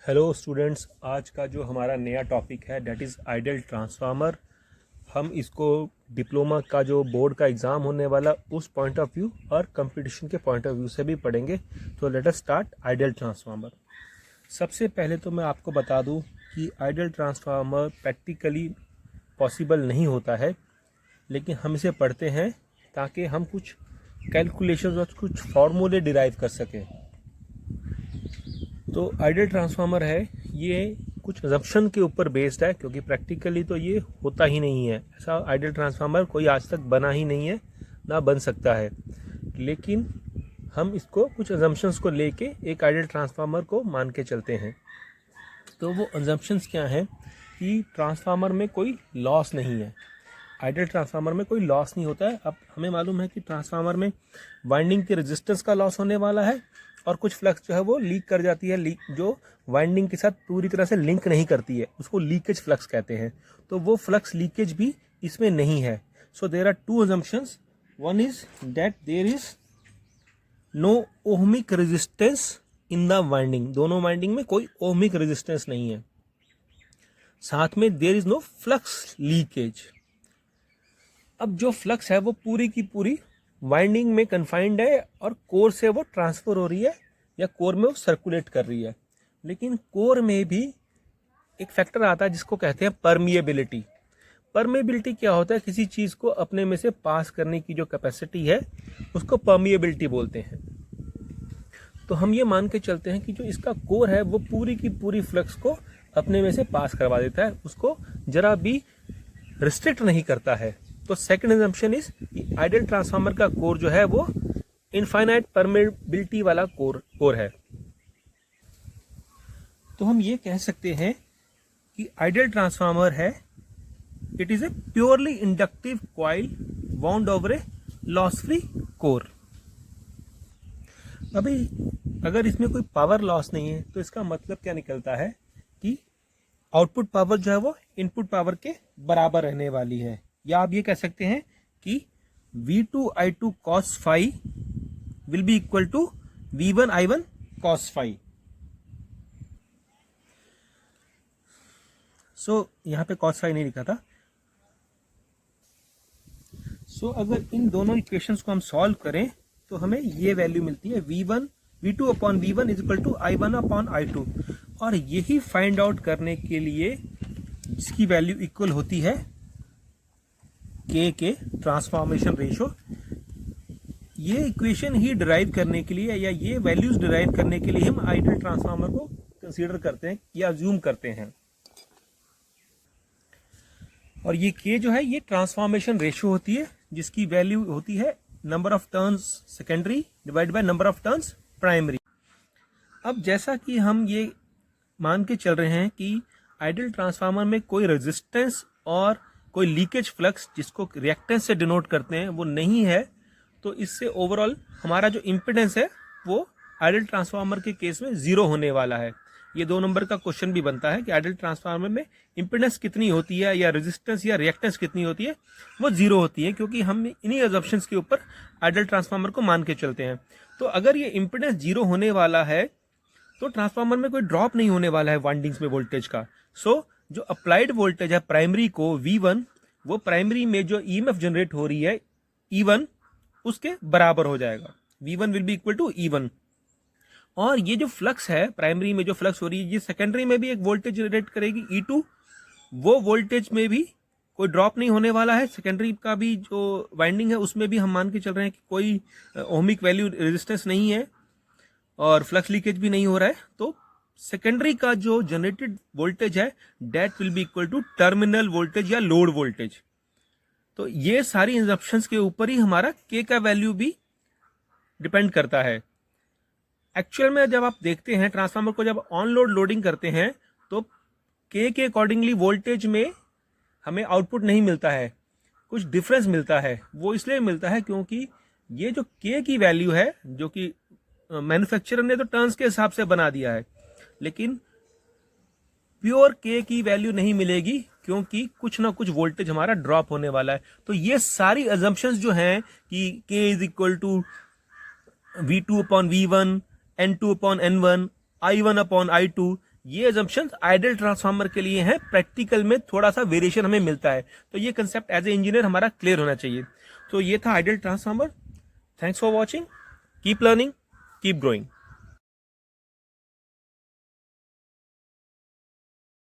Hello students, आज का जो हमारा नया टॉपिक है डेट इज़ आइडियल ट्रांसफार्मर। हम इसको डिप्लोमा का जो बोर्ड का एग्ज़ाम होने वाला उस पॉइंट ऑफ व्यू और कंपटीशन के पॉइंट ऑफ व्यू से भी पढ़ेंगे। तो let us start ideal transformer. सबसे पहले तो मैं आपको बता दूं कि आइडियल ट्रांसफार्मर प्रैक्टिकली पॉसिबल नहीं होता है, लेकिन हम इसे पढ़ते हैं ताकि हम कुछ कैलकुलेशंस और कुछ फार्मूले डिराइव कर सकें। तो आइडियल ट्रांसफार्मर है ये कुछ अजम्पशन के ऊपर बेस्ड है, क्योंकि प्रैक्टिकली तो ये होता ही नहीं है। ऐसा आइडियल ट्रांसफार्मर कोई आज तक बना ही नहीं है, ना बन सकता है। लेकिन हम इसको कुछ अजम्पशंस को लेके एक आइडियल ट्रांसफार्मर को मान के चलते हैं। तो वो अजम्पशंस क्या हैं कि ट्रांसफार्मर में कोई लॉस नहीं है। आइडियल ट्रांसफार्मर में कोई लॉस नहीं होता है। अब हमें मालूम है कि ट्रांसफार्मर में वाइंडिंग के रेजिस्टेंस का लॉस होने वाला है और कुछ फ्लक्स जो है वो लीक कर जाती है, जो वाइंडिंग के साथ पूरी तरह से लिंक नहीं करती है, उसको लीकेज फ्लक्स कहते हैं। तो वो फ्लक्स लीकेज भी इसमें नहीं है। So there are two assumptions. One is that there is no ohmic resistance in the winding. दोनों वाइंडिंग में कोई ओहमिक रेजिस्टेंस नहीं है। साथ में there is no flux leakage. अब जो फ्लक्स है वो पूरी की पूरी वाइंडिंग में कन्फाइंड है और कोर से वो ट्रांसफर हो रही है या कोर में वो सर्कुलेट कर रही है। लेकिन कोर में भी एक फैक्टर आता है जिसको कहते हैं परमिएबिलिटी। परमिएबिलिटी क्या होता है? किसी चीज़ को अपने में से पास करने की जो कैपेसिटी है उसको परमिएबिलिटी बोलते हैं। तो हम ये मान के चलते हैं कि जो इसका कोर है वो पूरी की पूरी फ्लक्स को अपने में से पास करवा देता है, उसको जरा भी रिस्ट्रिक्ट नहीं करता है। तो सेकंड असम्पशन इज कि आइडियल ट्रांसफार्मर का कोर जो है वो इनफाइनाइट परमेबिलिटी वाला कोर है। तो हम ये कह सकते हैं कि आइडियल ट्रांसफार्मर है it is a purely inductive coil wound over A loss free core. अभी अगर इसमें कोई पावर लॉस नहीं है तो इसका मतलब क्या निकलता है कि आउटपुट पावर जो है वो इनपुट पावर के बराबर रहने वाली है। या आप ये कह सकते हैं कि V2I2 cos phi will be equal to V1I1 cos phi। यहां पे cos phi नहीं लिखा था। अगर इन दोनों इक्वेशंस को हम सॉल्व करें तो हमें ये वैल्यू मिलती है V2 upon V1 is equal to I1 upon I2। और यही फाइंड आउट करने के लिए जिसकी वैल्यू इक्वल होती है के ट्रांसफॉर्मेशन रेशो, ये इक्वेशन ही डिराइव करने के लिए या ये वैल्यूज डिराइव करने के लिए हम आइडियल ट्रांसफार्मर को कंसीडर करते हैं या अज्यूम करते हैं। और ये के जो है ये ट्रांसफॉर्मेशन रेशो होती है जिसकी वैल्यू होती है number of turns secondary divide by number of turns primary. अब जैसा कि हम ये मान के चल रहे हैं कि आइडियल ट्रांसफार्मर में कोई रेजिस्टेंस और कोई लीकेज फ्लक्स जिसको रिएक्टेंस से डिनोट करते हैं वो नहीं है, तो इससे ओवरऑल हमारा जो इम्पिडेंस है वो आइडियल ट्रांसफार्मर के केस में जीरो होने वाला है। ये 2 नंबर का क्वेश्चन भी बनता है कि आइडियल ट्रांसफार्मर में इम्पिडेंस कितनी होती है या रेजिस्टेंस या रिएक्टेंस कितनी होती है, वो जीरो होती है, क्योंकि हम इन्हीं अजम्पशंस के ऊपर आइडियल ट्रांसफार्मर को मान के चलते हैं। तो अगर ये इम्पिडेंस जीरो होने वाला है तो ट्रांसफार्मर में कोई ड्रॉप नहीं होने वाला है वाइंडिंग्स में वोल्टेज का। जो अप्लाइड वोल्टेज है प्राइमरी को V1, वो प्राइमरी में जो EMF जनरेट हो रही है E1 उसके बराबर हो जाएगा। V1 will be equal to E1। और ये जो फ्लक्स है प्राइमरी में जो फ्लक्स हो रही है ये सेकेंडरी में भी एक वोल्टेज जनरेट करेगी E2। वो वोल्टेज में भी कोई ड्रॉप नहीं होने वाला है। सेकेंडरी का भी जो वाइंडिंग है उसमें भी हम मान के चल रहे हैं कि कोई ओहमिक वैल्यू रेजिस्टेंस नहीं है और फ्लक्स लीकेज भी नहीं हो रहा है। तो सेकेंडरी का जो जनरेटेड वोल्टेज है that will be equal to terminal voltage या लोड वोल्टेज। तो ये सारी असम्पशंस के ऊपर ही हमारा के का वैल्यू भी डिपेंड करता है। एक्चुअल में जब आप देखते हैं ट्रांसफार्मर को जब ऑन लोड लोडिंग करते हैं तो के अकॉर्डिंगली वोल्टेज में हमें आउटपुट नहीं मिलता है, कुछ डिफरेंस मिलता है। वो इसलिए मिलता है क्योंकि ये जो के की वैल्यू है जो कि मैन्युफैक्चरर ने तो टर्न्स के हिसाब से बना दिया है, लेकिन प्योर के की वैल्यू नहीं मिलेगी क्योंकि कुछ ना कुछ वोल्टेज हमारा ड्रॉप होने वाला है। तो ये सारी अजम्पशंस जो हैं कि K is equal to V2 upon V1, N2 upon N1, I1 upon I2, ये अजम्पशन आइडियल ट्रांसफार्मर के लिए हैं, प्रैक्टिकल में थोड़ा सा वेरिएशन हमें मिलता है। तो ये कंसेप्ट एज ए इंजीनियर हमारा क्लियर होना चाहिए। तो ये था ideal transformer. Thanks for watching, keep learning, keep growing.